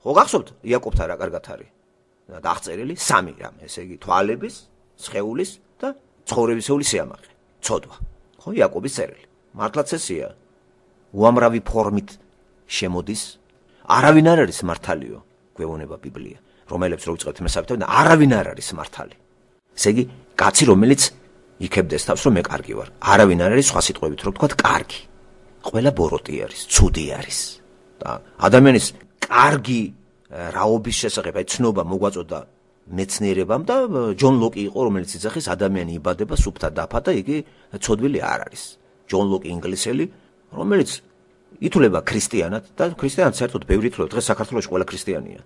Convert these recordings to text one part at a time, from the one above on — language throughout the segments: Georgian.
ხო გახსოვთ იაკობთან რა კარგად არის დაღწერილი 3 რამ, ესე იგი თვალების, სხეულის და ცხოვრებისეული სიამაყე, ცოდვა. ხო იაკობის წერილი. მართლაც ესეა. უამრავი ფორმით შემოდის. არავინ არ არის მართალიო, გვეუბნება ბიბლია. რომელებს რო ვიწყებთ მესაბუთებენ, არავინ არ არის მართალი. ესე იგი, კაცი რომელიც იქებდეს თავს რომ მე კარგი ვარ. არავინ არ არის სხვა სიტყვებით რო ვთქვათ კარგი. ყველა ბოროტი არის, ცუდი არის. და ადამიანის კარგი რაობის შესახებ აი ცნობა მოგვაწოდა მეცნიერებამ და ჯონ ლოკი იყო რომელიც იძახის ადამიანი იბადება სუფთა დაფა და იგი ცოდვილი არ არის. ჯონ ლოკი ინგლისელი რომელიც ითვლება ქრისტიანად და ქრისტიანად საერთოდ ბევრი ითვლება დღეს საქართველოში ყველა ქრისტიანია.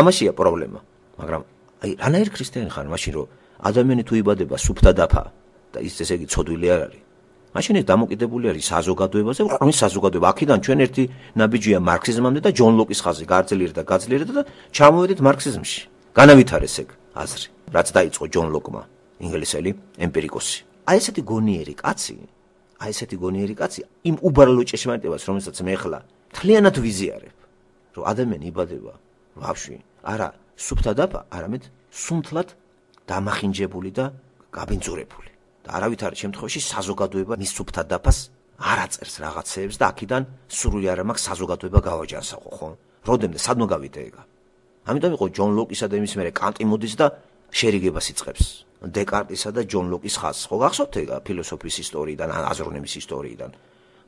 ამაშია პრობლემა. მაგრამ აი რანაირ ქრისტიანი ხარ მაშინ რომ ადამიანი თუ იბადება სუფთა დაფა და ის ესე იგი ცოდვილი არ არის. მაშინ ეს დამოკიდებული არის საზოგადოებაზე, რომის საზოგადოება აქედან ჩვენ ერთი ნაბიჯია მარქსიზმამდე და ჯონ ლოკის ხაზი გაძლიერდა და ჩამოვედით მარქსიზმში. განავითარეს ეგ აზრი, რაც დაიწყო ჯონ ლოკმა, ინგლისელი ემპირიკოსი. აი ესეთი გონიერი კაცი, იმ უბარლო ჭეშმარიტებას, რომელსაც მე ახლა მთლიანად ვიზიარებ, რომ ადამიანი იბადება ვაფშე, არა სუფთა დაფა, არამედ სუნთლად დამახინჯებული და გაბინძურებული. და არავითარ შემთხვევაში საზოგადოება მის სუფთა დაფას არ აწერს რაღაცეებს და აქედან სრული არ მაქვს საზოგადოება გავაჯანსაღო, ხო? როდემდე სადმო გავიდე ეგა. ამიტომ იყო ჯონ ლოკისა და იმის მერე კანტი მოდის და შერიგებას იწყებს. დეკარტისა და ჯონ ლოკის ხაზს. ხო გახსოვთ ეგა ფილოსოფიის ისტორიიდან, აზროვნების ისტორიიდან.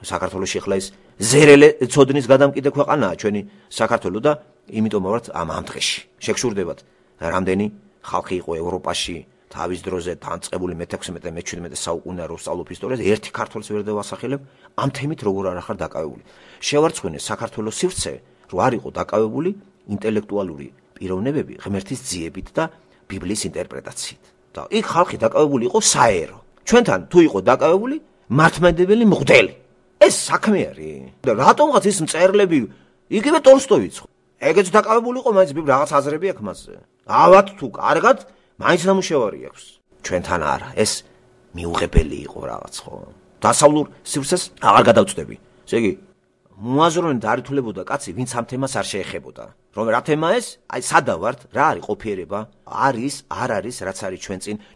საქართველოში ახლა ის ზერელე ცოდნის გადამკიდე ქვეყანაა ჩვენი საქართველო და იმიტომ ვართ ამ დღეში. შეგშურდებათ რამდენი ხალხი იყო ევროპაში თავის დროზე დაწყებული მე-16 მე-17 საუკუნე რო სწავლობ ისტორიას, ერთი ქართველს ვერ დავასახელებ, ამ თემით როგორ არ ახარ დაკავებული. შევარცხვინე საქართველოს სივრცე, რო არ იყო დაკავებული ინტელექტუალური პიროვნებები ღმერთის ძიებით და ბიბლიის ინტერპრეტაციით. და იქ ხალხი დაკავებული იყო საერო. ჩვენთან თუ იყო დაკავებული მართლმადიდებელი მღვდელი. ეს საქმე არის. და რატომღაც ის მწერლები, იგივე ტოლსტოიც, ეგეც დაკავებული იყო, მაინც რაღაც აზრები აქვს მასზე. ავად თუ კარგად მაინც ნამუშევარი აქვს. ჩვენთან არა, ეს მიუღებელი იყო რაღაც, ხო? დასავლურ სივრცეს აღარ გადავწდები. ესე იგი, მოაზროვნედ არ ითვლებოდა კაცი, ვინც ამ თემას არ შეეხებოდა. რომ რა თემა ეს? აი, სადა ვართ? რა არის ყოფიერება? არის, არ არის, რაც არის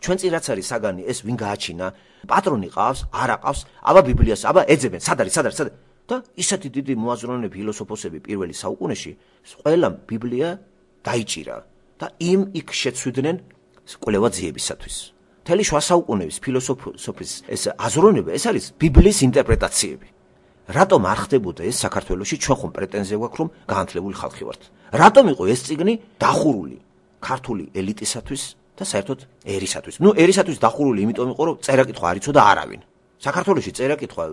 ჩვენ წინ რაც არის საგანი, ეს ვინ გააჩინა? პატრონი ყავს, არ აყავს, აბა ბიბლიას, აბა ეძებენ, სად არის? და ისეთი დიდი მოაზროვნე ფილოსოფოსები პირველი საუკუნეში, ყველა ბიბლია დაიჭირა და იქ შეცვიდნენ კვლევა ძიებისათვის. მთელი შუა საუკუნეების ფილოსოფიის ეს აზროვნება, ეს არის ბიბლიის ინტერპრეტაციები. რატომ არ ხდებოდა ეს საქართველოში? ჩვენ ხომ პრეტენზია გვაქვს, რომ განათლებული ხალხი ვართ. რატომ იყო ეს წიგნი დახურული ქართული ელიტისათვის და საერთოდ ერისათვის? ერისათვის დახურული იმიტომ იყო, რომ წერა-კითხვა არ იცოდა არავინ. საქართველოში წერა-კითხვა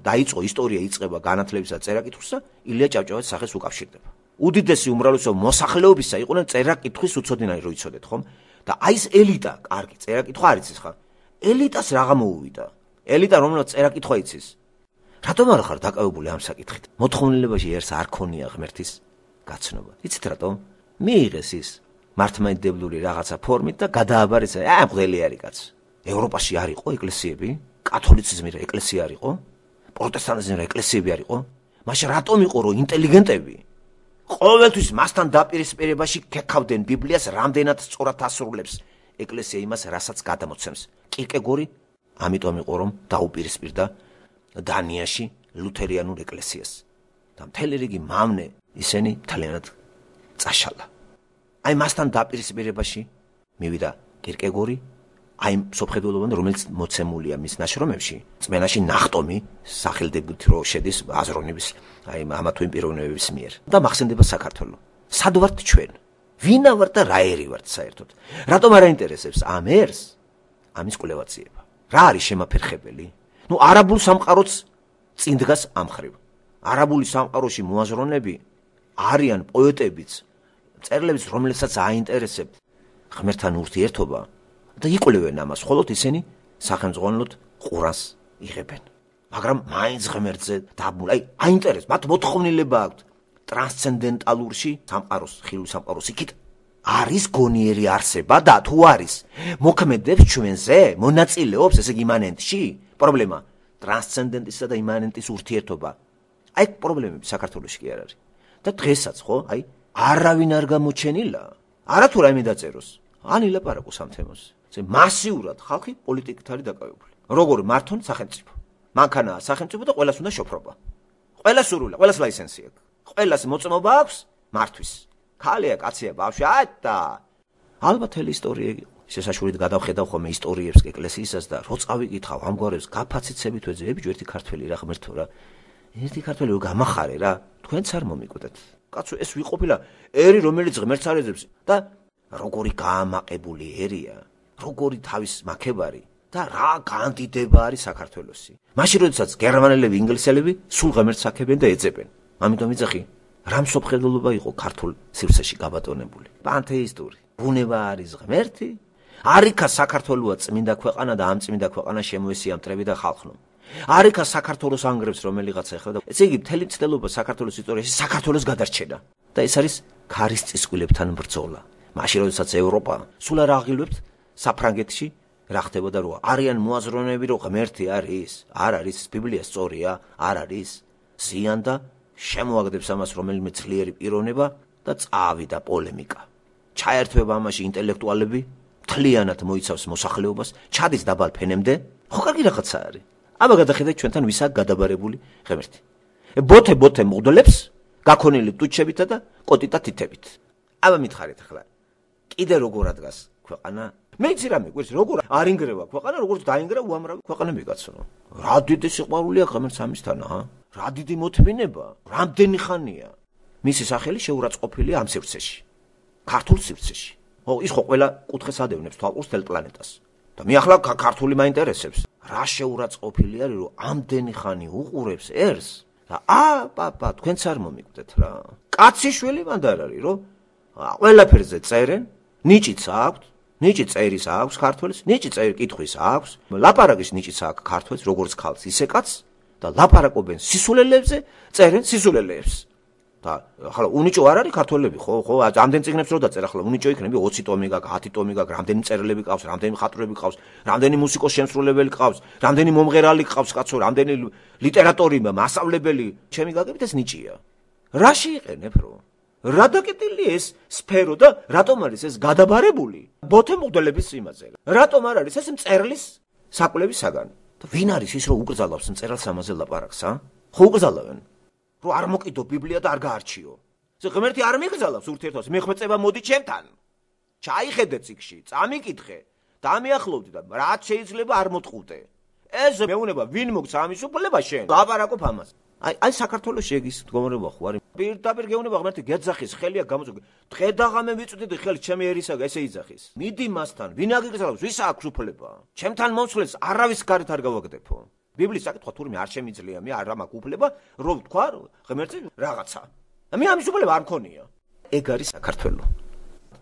დაიწყო, ისტორია იწყება განათლებისა წერა-კითხვის და ილია ჭავჭავაძის სახეს უკავშირდება. უდიდესი უმრავლესობა მოსახლეობისა იყვნენ წერა-კითხვის უცოდინარი, რო იცოდეთ, ხომ? და აი ეს ელიტა, კარგი, წერა-კითხვა არ იცის ხარ? ელიტას რა გამოუვიდა? ელიტა რომელსაც წერა-კითხვა იცის. რატომ არ ხარ დაკავებული ამ საკითხით? მოთხოვნილებაში ერთს არ ქონია ღმერთის გაცნობა. იცით რატომ? მიიღეს ის მართლმადიდებლური რაღაცა ფორმით და გადააბარეცა, მღვდელი არის კაც. ევროპაში არ იყო ეკლესიები? კათოლიციზმი რა ეკლესია არ იყო? პროტესტანტიზმი რა ეკლესიები არ იყო? მაშინ რატომ იყო რომ ინტელიგენტები ყოველთვის მასთან დაპირისპირებაში ქეკავდნენ ბიბლიას, რამდენად სწორად ასრულებს ეკლესია იმას, რასაც გადამოცემს. კირკეგორი ამიტომ იყო რომ დაუპირისპირდა დანიაში ლუთერიანულ ეკლესიას. და მთელი რიგი მავნე ისინი მთლიანად წაშალა. აი მასთან დაპირისპირებაში მივიდა კირკეგორი, აი სოფხედველობამდე, რომელიც მოცემულია მის ნაშრომებში, წმენაში ნახტომი სახელდებით რო შედის აზროვნების, აი ამა თუ იმ პიროვნებების მიერ. და მახსენდება საქართველო. სად ვართ ჩვენ? ვინა ვართ და რა ერი ვართ საერთოდ? რატომ არ აინტერესებს ამ ერს ამის კვლევაციება? რა არის შემაფერხებელი? არაბულ სამყაროც წინ დგას ამ ხრივ. არაბული სამყაროში მოაზროვნეები არიან პოეტებიც, მწერლებიც, რომელსაც აინტერესებთ ღმერთთან ურთიერთობა და იკვლევენ ამას, ხოლოდ ისინი სახელმძღვანელოდ ყურანს იღებენ. მაგრამ მაინც ღმერთზე დაბმულ, აინტერესებს, მათ მოთხოვნილება აქვთ ტრანსცენდენტალურში სამყაროს, ხილულ სამყაროს იქით არის გონიერი არსება და თუ არის მოქმედებს ჩვენზე, მონაწილეობს, ესე იგი იმანენტში? პრობლემა ტრანსცენდენტისა და იმანენტის ურთიერთობა. აი პრობლემები საქართველოში კი არ არის. და დღესაც ხო, არავინ არ გამოჩენილა, არათუ რაიმე დაწეროს, ან ილაპარაკოს ამ თემაზე. მასიურად ხალხი პოლიტიკით არის დაკავებული. როგორ მართონ სახელმწიფო. მანქანაა სახელმწიფო და ყველას უნდა შოფრობა. ყველას სურვილია, ყველას ლაისენსი აქვს. ყველას მოწმობა აქვს მართვის. ქალია, კაცია, ბავშვი, და ალბათ მთელი ისტორია იყო. შესაშურით გადავხედავ ხოლმე ისტორიებს ეკლესიისას და რო წავიკითხავ ამგვარებს გაფაციცებით ვეძებიჯო ერთი ქართველი რა ღმერთო რა. ერთი ქართველი რო გამახარე რა, თქვენც არ მომიკვდეთ. კაცო, ეს ვიყოფილა ერი რომელიც ღმერთს არ ეძებს და როგორი გაამაყებული ერია, როგორი თავის მაქებარი და რა კანდიდება არის საქართველოსი. მაშინ როდესაც გერმანელები, ინგლისელები სულ ღმერთს აქებენ და ეძებენ. ამიტომ იცახი, რა მსოფლმხედველობა იყო ქართულ სივრცეში გაბატონებული. პანთეისტური. ბუნება არის ღმერთი, არიქა საქართველოა წმინდა ქვეყანა და ამ წმინდა ქვეყანას შემოესია მტრები და ხალხნო. არიქა საქართველოს ანგრევს რომელიღაცა ეხლა და ესე იგი მთელი მცდელობა საქართველოს ისტორიაში საქართველოს გადარჩენა. და ეს არის ქარის წისკვილებთან ბრძოლა. მაშინ როდესაც ევროპა სულ არ აღილვებთ საფრანგეთში რა ხდებოდა რო არიან მოაზროვნეები რომ ღმერთი არის, არ არის, ბიბლია სწორია, არ არის, ზიან და შემოაგდებს ამას რომელიმე ძლიერი პიროვნება და წავიდა პოლემიკა. ჩაერთვება ამაში ინტელექტუალები, მთლიანად მოიცავს მოსახლეობას, ჩადის დაბალ ფენემდე, ხო კარგი რაღაცა არის. აბა გადახედეთ ჩვენთან ვისაა გადაბარებული ღმერთი. ბოთე მღვდლებს გაქონილი ტუჩებითა და კოტიტა თითებით. აბა მითხარით ახლა. კიდე როგორ ადგას ქვეყანა? მე იცი რა მეგვირს, როგორ არ ინგრევა ქვეყანა, როგორც დაინგრა უამრავი ქვეყანა მიგაცნო. რა დიდი სიყვარულია ღმერთს ამისთან, რა დიდი მოთმინება, რამდენი ხანია. მისი სახელი შეურაცხყოფილია ამ სივრცეში. ქართულ სივრცეში. ის ხო ყველა კუთხეს ადევნებს თვალყურს თელ პლანეტას. და მე ახლა ქართული მაინტერესებს. რა შეურაცხყოფილი არის, რომ ამდენი ხანი უყურებს ერს და პაპა, თქვენც არ მომიკვდეთ რა. კაციშვილი მანდ არ არის, რომ ყველაფერზე წერენ, ნიჭიც აქვს, ნიჭი წერის აქვს ქართველს, ნიჭი კითხვის აქვს, ლაპარაკის ნიჭიც აქვს ქართველს, როგორც ქალს, ისე კაცს და ლაპარაკობენ სისულელებზე, წერენ სისულელეებს. და ახლა უნიჭო არ არის ქართველები, ხო, ამდენ წიგნებს რო დაწერა, ახლა უნიჭო იქნება 20 ტომი გაქვს, 10 ტომი გაქვს, რამდენი წერილები ყავს, რამდენი მხატვრები ყავს, რამდენი მუსიკოს შემსრულებელი ყავს, რამდენი მომღერალი ყავს, კაცო, რამდენი ლიტერატორი, მასწავლებელი, ჩემი გაგებით ეს ნიჭია. რაში იყენებ რო? რა დაკეტილი ეს სფერო და რატომ არის ეს გადაბარებული? ბოთე მღვდლების იმაზე. რატომ არ არის ეს მწერლის საკვლევის საგანი? და ვინ არის ის რომ უკრძალავს მწერალს ამაზე ლაპარაკს, ხო უკრძალავენ? რომ არ მოკიდო ბიბლია და არ გაარჩიო. ღმერთი არ მიგრძალავს ურთიერთობას, მეხმეწება მოდი ჩემთან. ჩაიხედე წიგში, წამიკითხე, დამიახლოვდი და რაც შეიძლება არ მოტყუდე. ეს მეუნება ვინ მოგც ამის უფლება შენ? ლაპარაკობ ამას. აი საქართველოს შეგის მდგომარეობა ხო არის? პირდაპირ გეუბნება ღმერთი გეძახის, ხელია გამოწვე. დღე და ღამე ვიწვდიდი ხელი ჩემი ერისაგა ესე იძახის. მიდი მასთან, ვინ აგიგრძელავს, ვის აქვს უფლება? ჩემთან მომცვლელს არავის გარეთ არ გავაგდებო. ბიბლიის საკითხვა თურმე არ შემიძლია, მე არ მაქვს უფლება, რომ ვთქვა ღმერთი რაღაცა. მე ამის უფლება არ მქონია. ეგ არის საქართველო.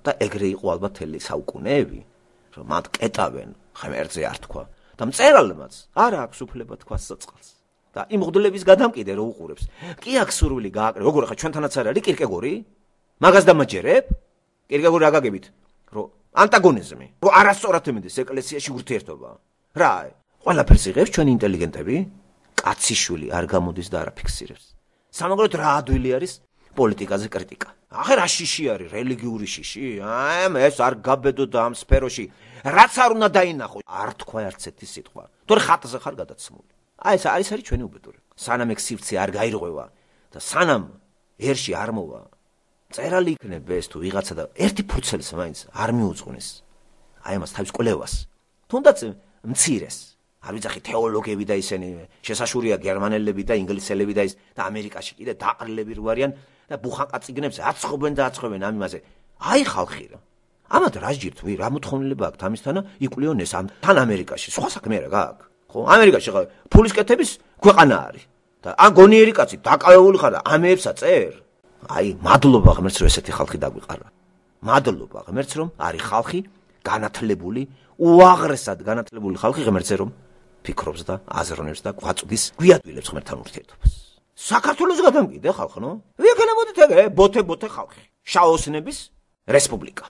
და ეგრე იყო ალბათ მთელი საუკუნეები, რომ მათ კეტავენ ღმერთზე არ თქვა. და მწერალმაც არ აქვს უფლება თქვა სიწყალს. და იმ მღვდლების გადამკიდე რო უყურებს. კი აქვს სურვილი გააკრე, როგორ ხა ჩვენთანაც არ არის კირკეგორი? მაგას დამაჯერებ? კირკეგორი რა გაგებით? რომ ანტაგონიზმი, რომ არასწორად ემედის ეკლესიაში ურთიერთობა. რა? ყველაფერს იღებს ჩვენი ინტელიგენტები? კაციშვილი არ გამოდის და არ აფიქსირებს. სამაგროდ რა ადვილი არის პოლიტიკაზე კრიტიკა. ახლა რა შიში არის, რელიგიური შიში? ეს არ გაბედო და ამ სფეროში რაც არ უნდა დაინახო. არ თქვა არც ერთი სიტყვა. თორე ხატზე ხარ გადაცმული. ეს არის ჩვენი უბედური. სანამ ეგ სივრცე არ გაირღვევა და სანამ ერში არ მოვა, წერალი იქნებდეს თუ ვიღაცა და ერთი ფურცელს მაინც არ მიუძღვნეს. ამას თავის კვლევას. თუნდაც მცირეს. არ ვიცახი თეოლოგები და ისინი შესაშურია გერმანელები და ინგლისელები და ის და ამერიკაში კიდე დაყრილები რო არიან და ბუხანყა წიგნებს აცხობენ და აცხობენ ამ იმაზე. აი ხალხი რა. ამათ რა ჯირთ რა მოთხოვნილება აქვს ამისთანა იკვლიონ ეს თან ამერიკაში. სხვა საქმე რა გააქვს. ხო, ამერიკაში ხა ფულის კეთების ქვეყანა არის. და ან გონიერი კაცი დაკავებული ხარ და ამეებსა წერ. აი, მადლობა ღმერთს რომ ესეთი ხალხი დაგვიყარა. მადლობა ღმერთს რომ არის ხალხი განათლებული, უაღრესად განათლებული ხალხი ღმერთზე რომ ფიქრობს და აზროვნებს და გვაწვდის, გვიადვილებს ღმერთთან ურთიერთობას. საქართველოს გადამკიდე ხალხნო? ვიქნებოდით ეგ ბოთე ხალხი. შაოსნების რესპუბლიკა.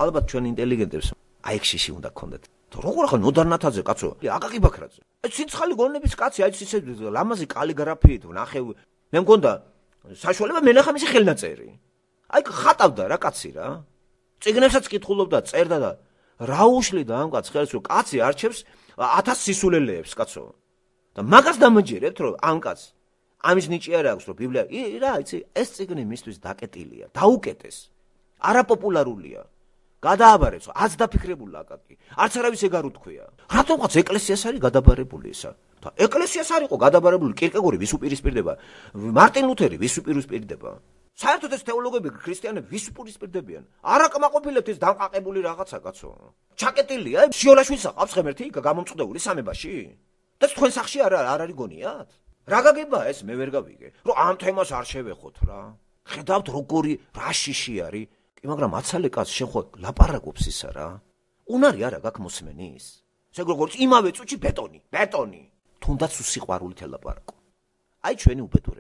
ალბათ ჩვენ ინტელიგენტებს აი ხში უნდა გქონდეთ. როგორ ახლა ნოდარნათაძე კაცო, აკაკი ბაქრაძე. სიცხალი გონების კაცი, აი ისე ლამაზი კალიგრაფიით ვნახე. მე მგონდა საშუალება მენახამისი ხელნაწერი. აი ხატავდა რა კაცი რა. წიგნებსაც კითხულობდა, წერდა და რა უშლიდა ამ კაცს ხელს, რომ კაცი არჩევს 1000 სისულელეებს, კაცო. და მაგას დამაჯერებთ, რომ ამ კაცს ამის ნიჭი არ აქვს, რომ ბიბლია, რა, იცი, ეს წიგნი მისთვის დაკეტილია, დაუკეტეს. არაპოპულარულია. გადააბარეს, აც დაფიქრებულა აკაკი. არც არავის ეგ არ უთქვია. რატომღაც ეკლესიას არის გადაბარებული ისა? და ეკლესიას არ იყო გადაბარებული კირკეგორი ვის უპირისპირდება, მარტინ ლუთერი ვის უპირისპირდება. საერთოდ ეს თეოლოგები ქრისტიანები ვის უპირისპირდებიან? არ აკმაყოფილებთ ეს დამყაყებული რაღაცა, კაცო. ჩაკეტილია, შიოლაშვილს აყავს ღმერთი გამომწყდეული სამებაში? და თქვენ სახში არ არის გონიათ? რა გაგება ეს მე ვერ გავიგე, რომ ამ თემას არ შევეხოთ რა. ხედავთ როგორი რა შიში არის, კი მაგრამ აცალე კაცს შეხო ლაპარაკობს ისა რა. უნარი არა გაქვს მოსმენის? ესე როგორც იმავე წუთში ბეტონი. თუნდაც უსიყვარულით ელაპარაკო. აი ჩვენი უბედურება